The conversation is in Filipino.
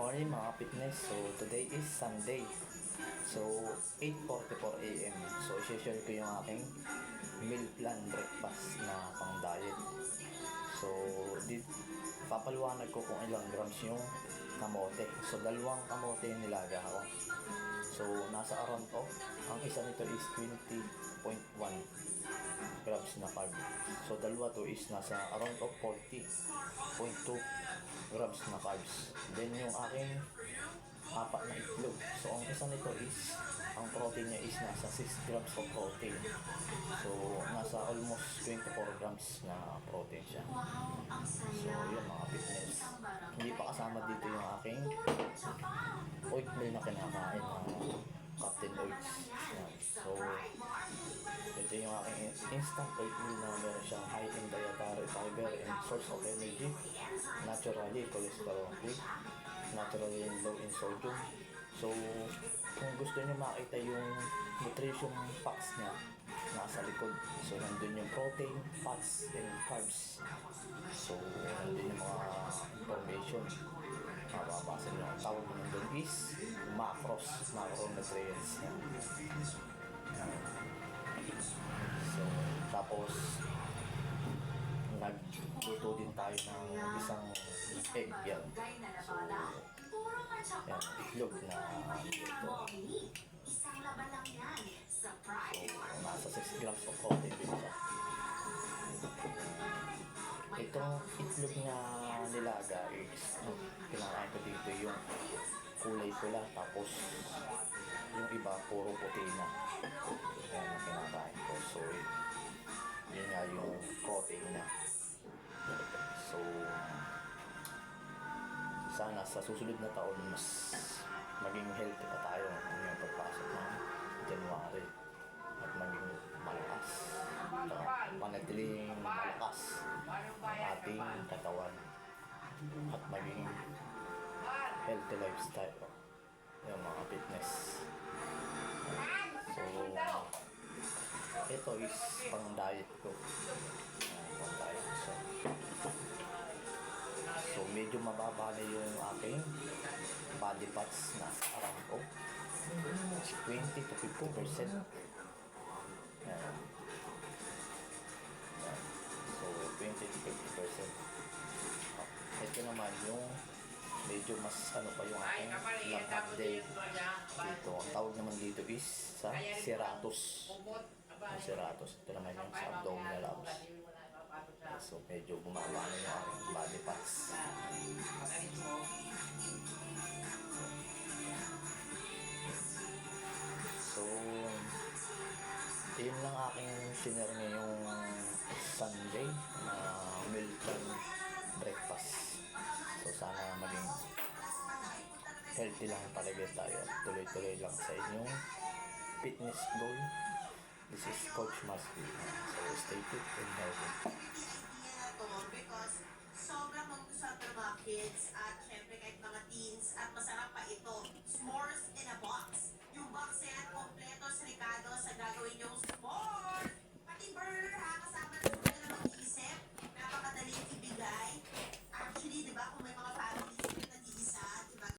morning mga fitness. So today is Sunday. So 8:44 AM. So i-share ko yung aking meal plan breakfast na pang diet. So papaliwanag ko kung ilang grams yung kamote. So dalawang kamote yung nilaga ako. So nasa around of, ang isa nito is 20.1 grams na carb. So dalawa to is nasa around of 40.2 grams na carbs. Then yung aking apat na itlog. So ang isa nito is, ang protein niya is nasa 6 grams of protein. So nasa almost 24 grams na protein siya. So yun mga fitness. Hindi pa kasama dito yung aking oatmeal na kinakain na Captain Oats. Yan. So, ito yung aking instant oatmeal na meron siyang high in dietary fiber and source of energy, naturally cholesterol free, naturally low in sodium. So, kung gusto niyo makita yung nutrition facts niya, nasa likod. So, nandun yung protein, fats, and carbs. So, nandun yung mga information. Mababasa nyo. Ang tawag mo nandun is macronutrients niya. So, tapos, nagluto din tayo ng isang egg yan. So, yan, itlog na ito. So, nasa 6 grams of protein din siya. Itong itlog na nilaga is, kinakain ko dito yung kulay pula, tapos yung iba puro puti na. Yan ang kinakain ko. So, yun nga yung protein na. So, sana sa susunod na taon mas maging healthy pa tayo ngayong pagpasok ng January at maging malakas, manatiling malakas ang ating katawan at maging healthy lifestyle yung mga fitness. So ito is pang diet ko, pang diet. So medyo mababa na yung aking body fats na around of 20 to 50%. Yan. So 20 to 50%. Ito naman yung medyo mas pa yung aking lahat day dito. Ang tawag naman dito is sa serratus. Ang serratus. Ito naman yung sa abdominal abs. So medyo bumaba na yung aking body fats. So yun lang aking sinare ngayong Sunday na meal plan breakfast. So sana maging healthy lang talaga tayo at tuloy-tuloy lang sa inyong fitness goal. This is Coach Masky. So stay fit and healthy. Because sobrang magustuhan ng mga kids at syempre kahit mga teens at masarap pa ito. S'mores in a box.